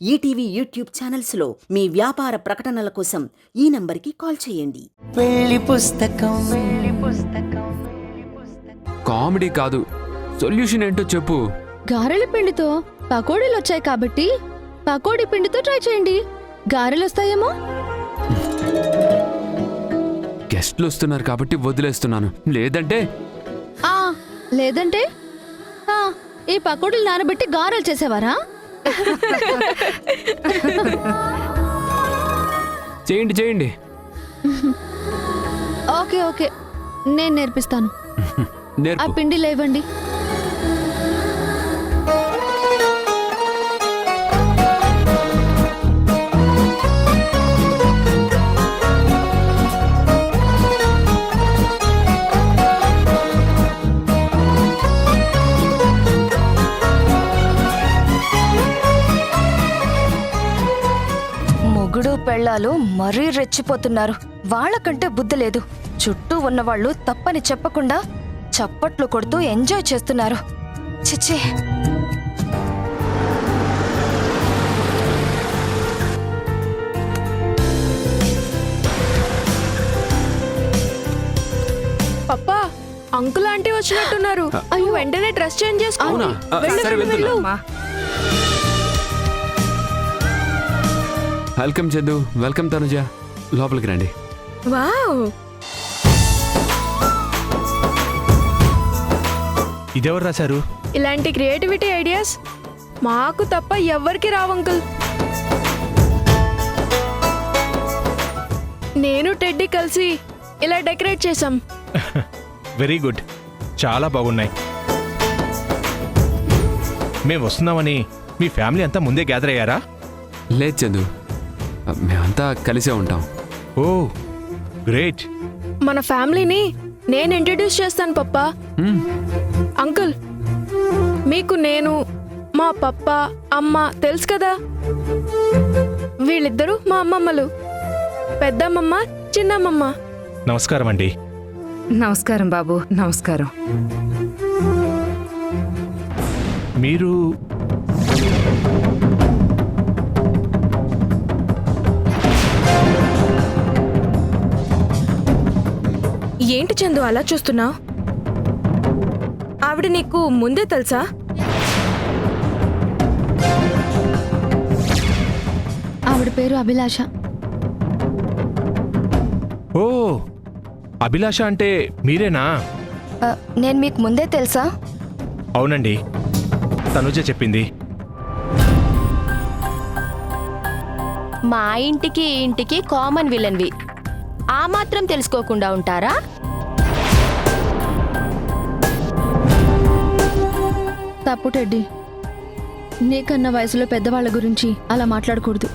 ETV YouTube ఛానల్స్లో మీ వ్యాపార ప్రకటనల కోసం ఈ నంబర్కి కాల్ చేయండి. పెళ్లి పుస్తకం కామెడీ కాదు, సొల్యూషన్ ఏంటో చెప్పు. గారెల పిండితో పకోడీలు వచ్చాయి కాబట్టి పకోడీ పిండితో ట్రై చేయండి. గారెలు వస్తాయేమో. గెస్ట్లు వస్తున్నారు కాబట్టి వదిలేస్తున్నాను. లేదంటే లేదంటే ఈ పకోడీలు నానబెట్టి గారెలు చేసేవారా? చేయండి చేయండి. ఓకే ఓకే, నేను నేర్పిస్తాను. ఆ నేర్పు. పిండి లేవండి. మొగుడు పెళ్ళాలు మరీ రెచ్చిపోతున్నారు. వాళ్ళకంటే బుద్ధి లేదు. చుట్టూ ఉన్నవాళ్లు తప్పని చెప్పకుండా చప్పట్లు కొడుతూ ఎంజాయ్ చేస్తున్నారు. చిచ్చి. పప్పా, అంకుల్ ఆంటీ వచ్చినట్టున్నారు. అయ్యో, వెంటనే డ్రెస్ చేంజ్ చేసుకో. అవునా? సరే, వెళ్తున్నా. Welcome Chandu, welcome Tanuja. లోపలికి రండి. వావ్, ఇదెవరు రాశారు? ఇలాంటి క్రియేటివిటీ ఐడియాస్ మాకు తప్ప ఎవ్వరికి రావు అంకుల్. నేను టెడ్డీ కలిసి ఇలా డెకరేట్ చేసాం. వెరీ గుడ్, చాలా బాగున్నాయి. మేము వస్తున్నామని మీ ఫ్యామిలీ అంతా ముందే గ్యాదర్ అయ్యారా? లేదు చందు, మేమంతా కలిసే ఉంటాం. ఓ గ్రేట్. మన ఫ్యామిలీని నేను ఇంట్రడ్యూస్ చేస్తాను పప్పా. అంకుల్, మీకు నేను, మా పప్ప, అమ్మ తెలుసు కదా. వీళ్ళిద్దరూ మా అమ్మమ్మలు. పెద్దమ్మమ్మ, చిన్నమ్మమ్మ. నమస్కారం అండి. నమస్కారం బాబు, నమస్కారం. మీరు ఏంటి చందు అలా చూస్తున్నావు? ఆవిడ నీకు ముందే తెలుసా? ఆవిడ పేరు అభిలాష. ఓ అభిలాష అంటే మీరేనా? నేను మీకు ముందే తెలుసా? అవునండి, తనుజ చెప్పింది. మా ఇంటికి ఈ ఇంటికి కామన్ విలన్వి. ఆ మాత్రం తెలుసుకోకుండా ఉంటారా? తప్పు టెడ్డీ, నీకన్నా వయసులో పెద్దవాళ్ళ గురించి అలా మాట్లాడకూడదు.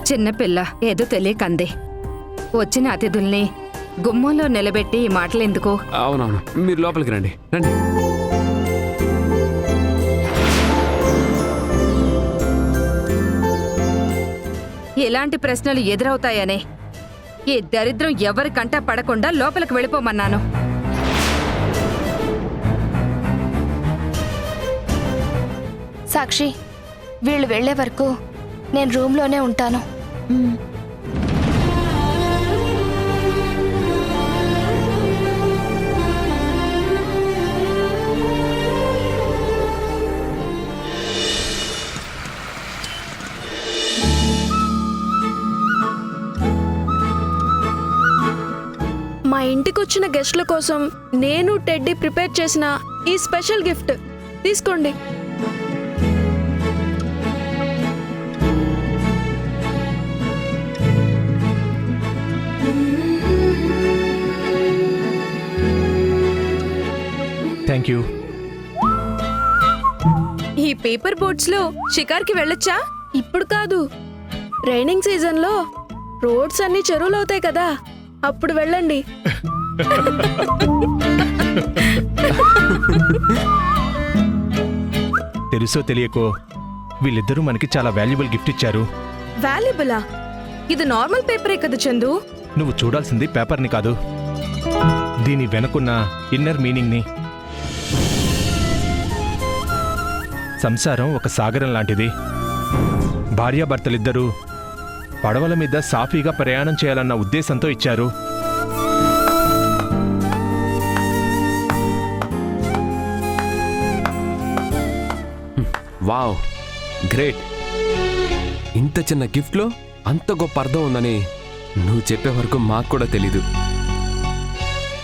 చిన్నపిల్ల ఏదో తెలియకందే. వచ్చిన అతిథుల్ని గుమ్మంలో నిలబెట్టి ఈ మాటలెందుకు? అవునవును, మీరు లోపలికి రండి. రండి. ఇలాంటి ప్రశ్నలు ఎదురవుతాయనే ఈ దరిద్రం ఎవరికంటా పడకుండా లోపలికి వెళ్ళిపోమన్నాను. సాక్షి, వీళ్ళు వెళ్లే వరకు నేను రూమ్లోనే ఉంటాను. మా ఇంటికి వచ్చిన గెస్ట్ల కోసం నేను టెడ్డీ ప్రిపేర్ చేసిన ఈ స్పెషల్ గిఫ్ట్ తీసుకోండి. Thank you. ఈ పేపర్ బోట్స్ లో షికార్కి వెళ్ళొచ్చా? ఇప్పుడు కాదు, రైనింగ్ సీజన్ లో రోడ్స్ అన్ని చెరువులు అవుతాయి కదా, అప్పుడు వెళ్ళండి. తెలుసో తెలియకో వీళ్ళిద్దరూ మనకి చాలా వాల్యుబుల్ గిఫ్ట్ ఇచ్చారు. వాల్యుబులా? ఇది నార్మల్ పేపరే కదా చందు. నువ్వు చూడాల్సింది పేపర్ని కాదు, దీని వెనుకున్న ఇన్నర్ మీనింగ్ని. సంసారం ఒక సాగరం లాంటిది. భార్యాభర్తలిద్దరూ పడవల మీద సాఫీగా ప్రయాణం చేయాలన్న ఉద్దేశంతో ఇచ్చారు. Wow, great. ఇంత చిన్న గిఫ్ట్లో అంత గొప్ప అర్థం ఉందని నువ్వు చెప్పే వరకు మాకు కూడా తెలీదు.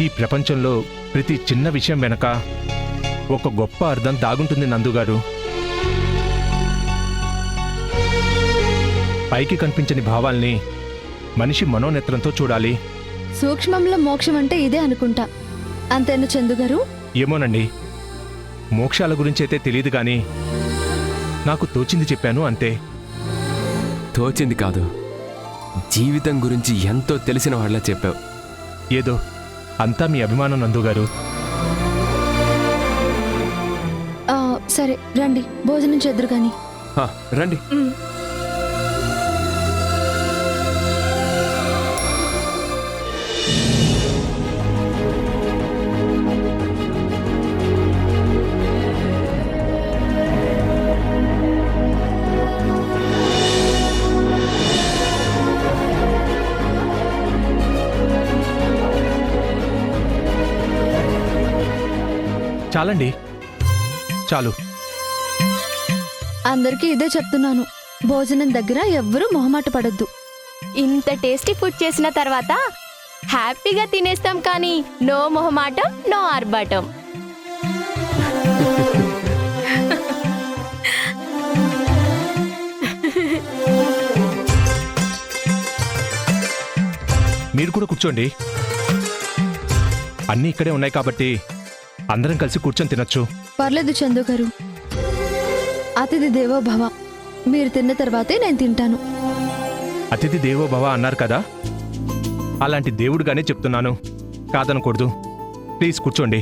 ఈ ప్రపంచంలో ప్రతి చిన్న విషయం వెనక ఒక గొప్ప అర్థం దాగుంటుంది నందుగారు. పైకి కనిపించని భావాల్ని మనిషి మనోనేత్రంతో చూడాలి. సూక్ష్మంలో మోక్షం అంటే ఇదే అనుకుంటా. అంతేనా చందు గారు? ఏమోనండి, మోక్షాల గురించైతే తెలియదు గాని నాకు తోచింది చెప్పాను అంతే. తోచింది కాదు, జీవితం గురించి ఎంతో తెలిసిన వాళ్ళ చెప్పావు. ఏదో అంతా మీ అభిమానం నందుగారు. సరే రండి, భోజనం చేద్దరు గాని. రండి. చాలండి, చాలు. అందరికీ ఇదే చెప్తున్నాను, భోజనం దగ్గర ఎవ్వరూ మొహమాట పడద్దు. ఇంత టేస్టీ ఫుడ్ చేసిన తర్వాత హ్యాపీగా తినేస్తాం, కానీ నో మొహమాటం, నో ఆర్భాటం. మీరు కూడా కూర్చోండి. అన్నీ ఇక్కడే ఉన్నాయి కాబట్టి అందరం కలిసి కూర్చొని తినొచ్చు. పర్లేదు చందు గారు, అతిథి దేవో భవ. మీరు తిన్న తర్వాతే నేను తింటాను. అతిథి దేవో భవ అన్నారు కదా, అలాంటి దేవుడుగానే చెప్తున్నాను, కాదనకూడదు. ప్లీజ్ కూర్చోండి.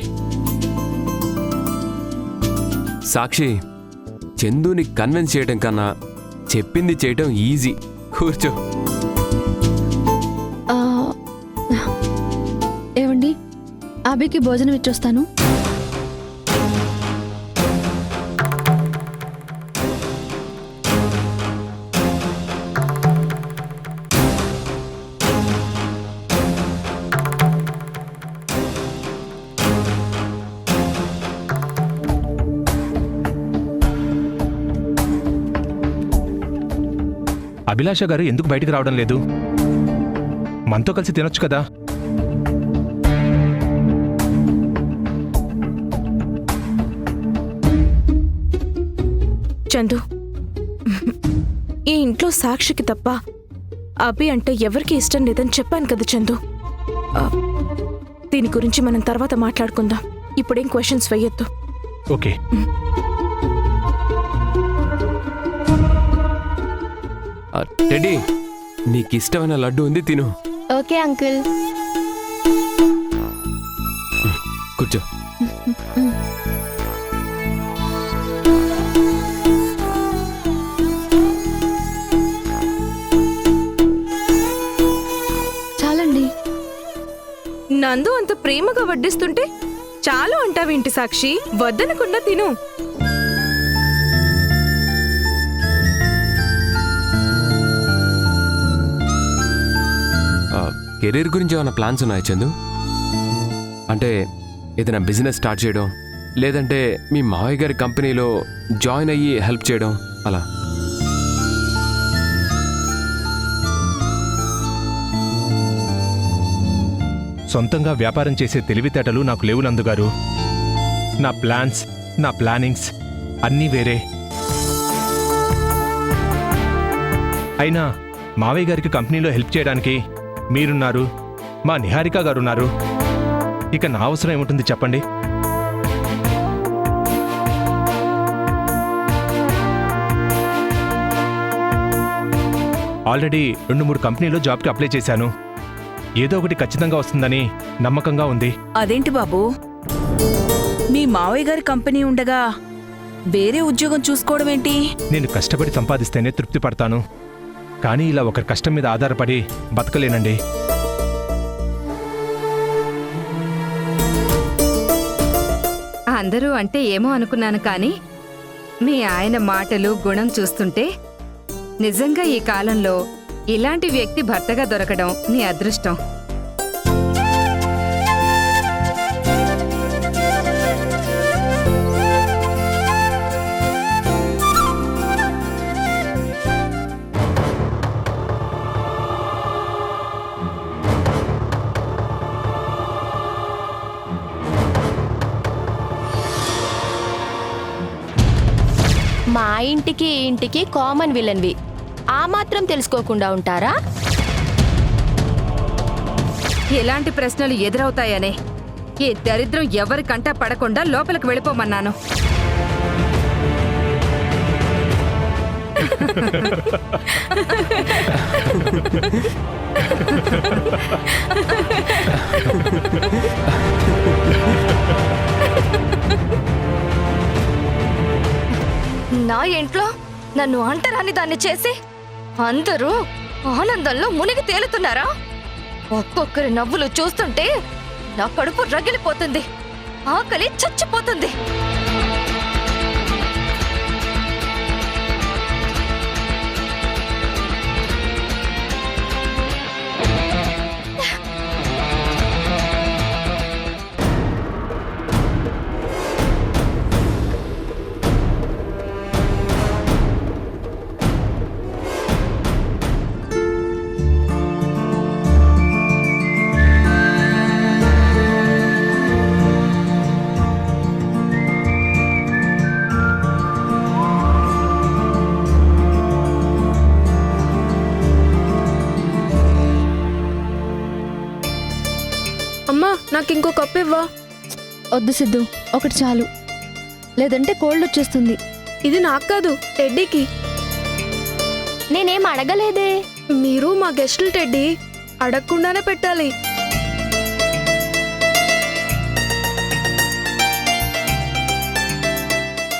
సాక్షి, చందుని కన్విన్స్ చేయడం కన్నా చెప్పింది చేయటం ఈజీ. కూర్చో. ఏమండి, అభికి భోజనం ఇచ్చొస్తాను. అభిలాష గారు ఎందుకు బయటికి రావడం లేదు? మనతో కలిసి తినొచ్చు కదా. చందు, ఈ ఇంట్లో సాక్షికి తప్ప అభి అంటే ఎవరికి ఇష్టం లేదని చెప్పాను కదా చందు. దీని గురించి మనం తర్వాత మాట్లాడుకుందాం. ఇప్పుడేం క్వశ్చన్స్ వేయొద్దు. ఓకే. టెడ్డీ, నీకు ఇష్టమైన లడ్డు ఉంది, తిను. Okay uncle. కూర్చో. చాలండి. నందు అంత ప్రేమగా వడ్డిస్తుంటే చాలు అంటావేంటి సాక్షి? వద్దనకుండా తిను. కెరీర్ గురించి ఏమైనా ప్లాన్స్ ఉన్నాయా చందు? అంటే ఏదైనా బిజినెస్ స్టార్ట్ చేయడం, లేదంటే మీ మావయ్య గారి కంపెనీలో జాయిన్ అయ్యి హెల్ప్ చేయడం అలా? సొంతంగా వ్యాపారం చేసే తెలివితేటలు నాకు లేవు నందుగారు. నా ప్లాన్స్, నా ప్లానింగ్స్ అన్నీ వేరే. అయినా మావయ్య గారికి కంపెనీలో హెల్ప్ చేయడానికి మీరున్నారు, మా నిహారిక గారున్నారు. ఇక నా అవసరం ఏముంటుంది చెప్పండి? ఆల్రెడీ 2-3 కంపెనీలో జాబ్కి అప్లై చేశాను. ఏదో ఒకటి ఖచ్చితంగా వస్తుందని నమ్మకంగా ఉంది. అదేంటి బాబు, మీ మావయ్య గారి కంపెనీ ఉండగా వేరే ఉద్యోగం చూసుకోవడం ఏంటి? నేను కష్టపడి సంపాదిస్తేనే తృప్తి పడతాను, కానీ ఇలా ఒకరి కష్టం మీద ఆధారపడి బతకలేనండి. అందరూ అంటే ఏమో అనుకున్నాను, కానీ మీ ఆయన మాటలు గుణం చూస్తుంటే నిజంగా ఈ కాలంలో ఇలాంటి వ్యక్తి భర్తగా దొరకడం నీ అదృష్టం. మా ఇంటికి ఈ ఇంటికి కామన్ విలన్వి. ఆ మాత్రం తెలుసుకోకుండా ఉంటారా? ఎలాంటి ప్రశ్నలు ఎదురవుతాయనే ఈ దరిద్రం ఎవరి కంట పడకుండా లోపలికి వెళ్ళిపోమన్నాను. నా ఇంట్లో నన్ను అంటరాని దాన్ని చేసి అందరూ ఆనందంలో మునిగి తేలుతున్నారా? ఒక్కొక్కరి నవ్వులు చూస్తుంటే నా కడుపు రగిలిపోతుంది, ఆకలి చచ్చిపోతుంది. అమ్మా, నాకు ఇంకో కప్పు ఇవ్వా. వద్దు సిద్ధు, ఒకటి చాలు, లేదంటే కోల్డ్ వచ్చేస్తుంది. ఇది నాకు కాదు, టెడ్డీకి. నేనేం అడగలేదే. మీరు మా గెస్టులు టెడ్డీ, అడగకుండానే పెట్టాలి.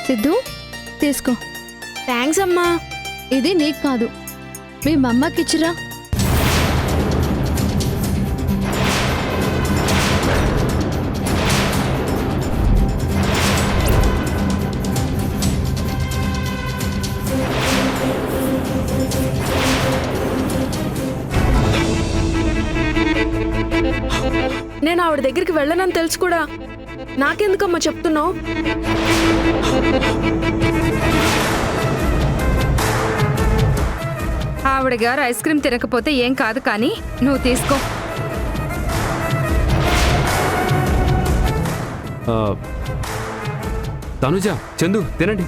సిద్ధు తీసుకో. థ్యాంక్స్ అమ్మా. ఇది నీకు కాదు, మీ మమ్మకి ఇచ్చిరా. నేను ఆవిడ దగ్గరికి వెళ్ళనని తెలుసు కూడా నాకెందుకమ్మా చెప్తున్నావు? ఆవిడ గారు ఐస్ క్రీమ్ తినకపోతే ఏం కాదు, కానీ నువ్వు తీసుకో. తనుజ, చందు తినండి.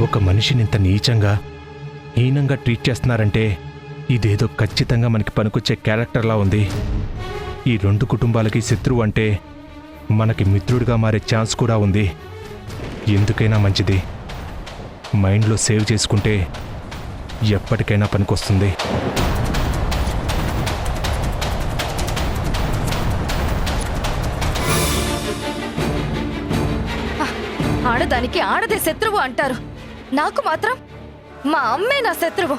ఒక మనిషిని ఇంత నీచంగా హీనంగా ట్రీట్ చేస్తున్నారంటే ఇదేదో ఖచ్చితంగా మనకి పనికొచ్చే క్యారెక్టర్లా ఉంది. ఈ రెండు కుటుంబాలకి శత్రువు అంటే మనకి మిత్రుడిగా మారే ఛాన్స్ కూడా ఉంది. ఎందుకైనా మంచిది మైండ్లో సేవ్ చేసుకుంటే ఎప్పటికైనా పనికొస్తుంది. ఆడదానికి ఆడదే శత్రువు అంటారు, నాకు మాత్రం మా అమ్మే నా శత్రువు.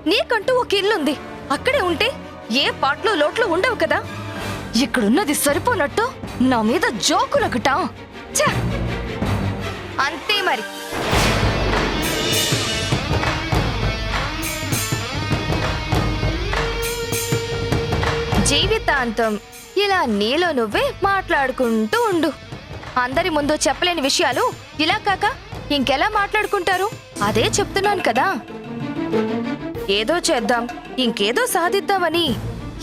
నీకంటూ ఒక ఇల్లుంది, అక్కడే ఉంటే ఏ పాటలు లోట్లు ఉండవు కదా. ఇక్కడున్నది సరిపోనట్టు నా మీద జోకులకుటా. ఛ! అంతే మరి. జీవితాంతం ఇలా నీలో నువ్వే మాట్లాడుకుంటూ ఉండు. అందరి ముందు చెప్పలేని విషయాలు ఇలా కాక ఇంకెలా మాట్లాడుకుంటారు? అదే చెప్తున్నాను కదా. ఏదో చేద్దాం, ఇంకేదో సాధిద్దామని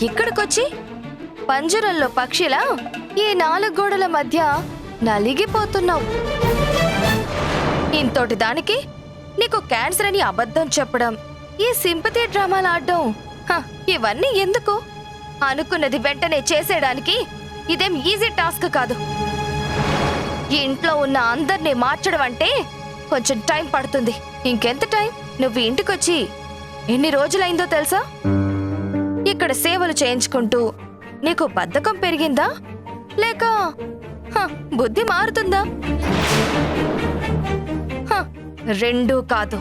ఇక్కడికొచ్చి పంజరంలో పక్షిలా ఈ నాలుగు గోడల మధ్య నలిగిపోతున్నావు. ఇంతోటి దానికి నీకు క్యాన్సర్ అని అబద్ధం చెప్పడం, ఈ సింపతి డ్రామాలు ఆడడం, ఇవన్నీ ఎందుకు? అనుకున్నది వెంటనే చేసేయడానికి ఇదేం ఈజీ టాస్క్ కాదు. ఇంట్లో ఉన్న అందరినీ మార్చడం అంటే కొంచెం టైం పడుతుంది. ఇంకెంత టైం? నువ్వు ఇంటికొచ్చి ఎన్ని రోజులైందో తెలుసా? ఇక్కడ సేవలు చేయించుకుంటూ నీకు బద్ధకం పెరిగిందా, లేక బుద్ధి మారుతుందా? రెండూ కాదు.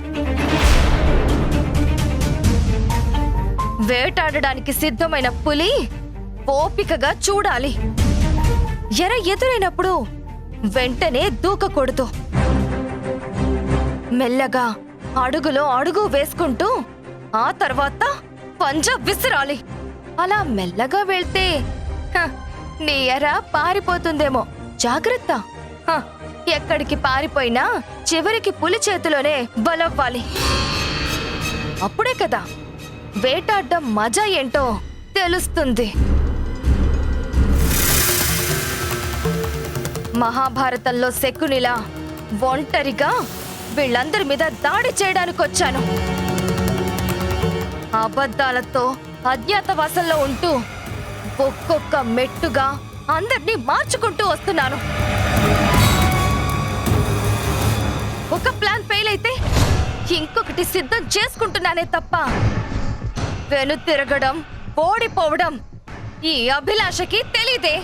వేటాడడానికి సిద్ధమైన పులి ఓపికగా చూడాలి. ఎదురైనప్పుడు వెంటనే దూకకూడదు. మెల్లగా అడుగులో అడుగు వేసుకుంటూ ఆ తర్వాత పంజా విసిరాలి. అలా మెల్లగా వెళ్తే నీ ఎర పారిపోతుందేమో, జాగ్రత్త. ఎక్కడికి పారిపోయినా చివరికి పులి చేతిలోనే బలవ్వాలి. అప్పుడే కదా వేటాడ్డం మజా ఏంటో తెలుస్తుంది. మహాభారతంలో శకునిలా ఒంటరిగా వీళ్ళందరి మీద దాడి చేయడానికొచ్చాను. అబద్ధాలతో అజ్ఞాతవాసంలో ఉంటూ ఒక్కొక్క మెట్టుగా అందర్నీ మార్చుకుంటూ వస్తున్నాను. ఒక ప్లాన్ ఫెయిల్ అయితే ఇంకొకటి సిద్ధం చేసుకుంటున్నానే తప్ప వెనుతిరగడం, ఓడిపోవడం ఈ అభిలాషకి తెలీదే.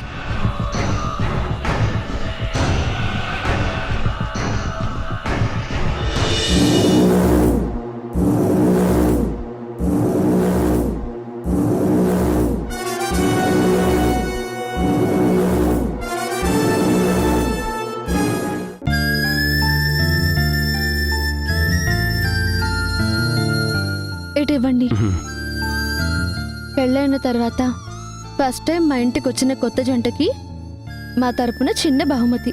ఇటు ఇవ్వండి. పెళ్ళైన తర్వాత ఫస్ట్ టైం మా ఇంటికి వచ్చిన కొత్త జంటకి మా తరపున చిన్న బహుమతి.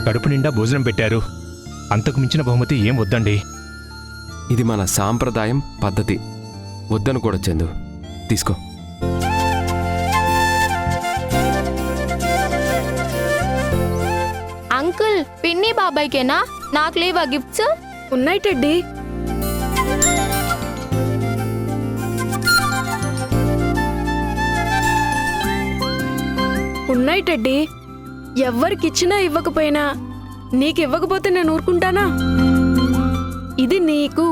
కడుపు నిండా భోజనం పెట్టారు, అంతకు మించిన బహుమతి ఏం వద్దండి. ఇది మన సాంప్రదాయం, పద్ధతి. వద్దను కూడా చందు, తీసుకో. అంకుల్, పిన్ని బాబాయ్కేనా? నాకు లేవా గిఫ్ట్స్? ఉన్నాయి టెడ్డీ. ఉన్నాయి టెడ్డీ. ఎవ్వరికిచ్చినా ఇవ్వకపోయినా నీకు ఇవ్వకపోతే నేను ఊరుకుంటానా? ఇది నీకు.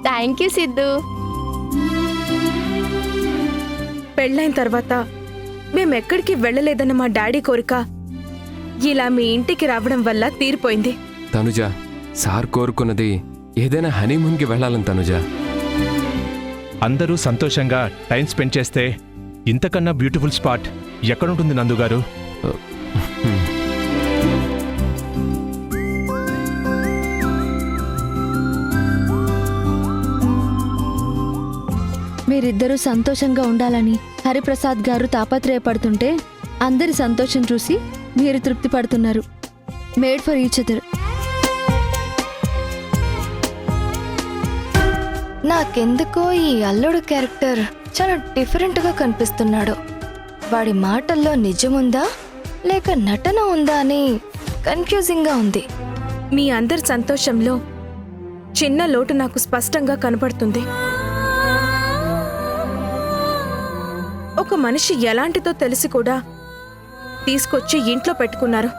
Thank you Siddhu. పెళ్ళైన తర్వాత మేమెక్కడికి వెళ్ళలేదన్న మా డాడీ కోరిక ఇలా మీ ఇంటికి రావడం వల్ల తీరిపోయింది. తనుజ, సార్ కోరుకున్నది ఏదైనా హనీమూన్కి వెళ్ళాలని తనుజ. అందరూ సంతోషంగా టైం స్పెండ్ చేస్తే ఇంతకన్నా బ్యూటిఫుల్ స్పాట్ ఎక్కడుంటుంది నందుగారు? మీరిద్దరూ సంతోషంగా ఉండాలని హరిప్రసాద్ గారు తాపత్రయపడుతుంటే అందరి సంతోషం చూసి మీరు తృప్తి పడుతున్నారు. Made for each other. నాకెందుకో ఈ అల్లుడు క్యారెక్టర్ చాలా డిఫరెంట్ గా కనిపిస్తున్నాడు. వాడి మాటల్లో నిజముందా లేక నటన ఉందా అని కన్ఫ్యూజింగ్ గా ఉంది. మీ అందరి సంతోషంలో చిన్న లోటు నాకు స్పష్టంగా కనపడుతుంది. ఒక మనిషి ఎలాంటిదో తెలిసి కూడా తీసుకొచ్చి ఇంట్లో పెట్టుకున్నారు.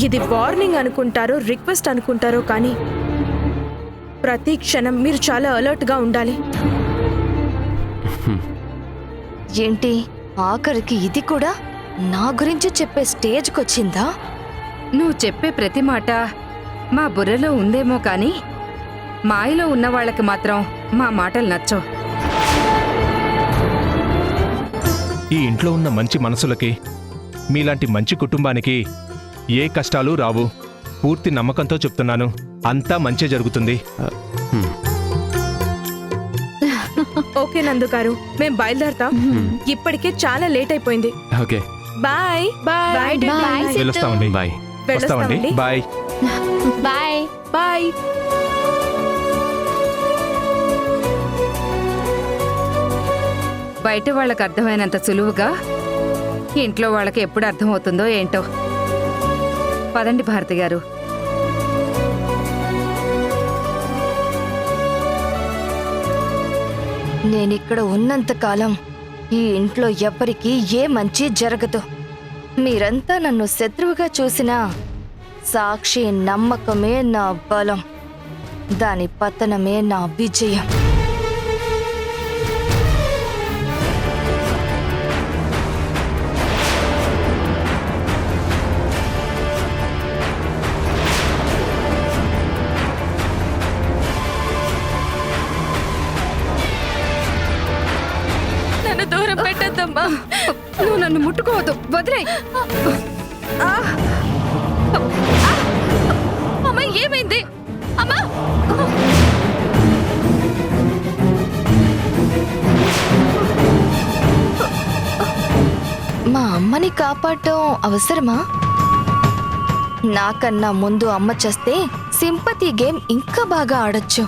ఇది వార్నింగ్ అనుకుంటారో రిక్వెస్ట్ అనుకుంటారో కానీ ప్రతి క్షణం మీరు చాలా అలర్ట్గా ఉండాలి. ఏంటి, ఆఖరికి ఇది కూడా నా గురించి చెప్పే స్టేజ్కి వచ్చిందా? నువ్వు చెప్పే ప్రతి మాట మా బుర్రలో ఉందేమో కానీ మాయలో ఉన్న వాళ్ళకి మాత్రం మా మాటలు నచ్చవు. ఈ ఇంట్లో ఉన్న మంచి మనసులకి, మీలాంటి మంచి కుటుంబానికి ఏ కష్టాలు రావు. పూర్తి నమ్మకంతో చెప్తున్నాను, అంతా మంచి జరుగుతుంది. ఓకే నందు గారు, మేం బయలుదేరతాం. ఇప్పటికే చాలా లేట్ అయిపోయింది. ఓకే, బాయ్ బాయ్ బాయ్ వెళ్ళొస్తామండి. బాయ్. వస్తామండి. Bye bye. బాయ్. బయట వాళ్ళకి అర్థమైనంత సులువుగా ఇంట్లో వాళ్ళకి ఎప్పుడు అర్థమవుతుందో ఏంటో. పదండి భారతి గారు. నేనిక్కడ ఉన్నంతకాలం ఈ ఇంట్లో ఎవ్వరికీ ఏ మంచి జరగదు. మీరంతా నన్ను శత్రువుగా చూసినా సాక్షి నమ్మకమే నా బలం, దాని పతనమే నా విజయం. వద్దమ్మా. నువ్వు నన్ను ముట్టుకోవద్దు, వదిలే. అమ్మా ఏమైంది అమ్మా? మా అమ్మని కాపాడటం అవసరమా? నాకన్నా ముందు అమ్మ చేస్తే సింపతి గేమ్ ఇంకా బాగా ఆడొచ్చు.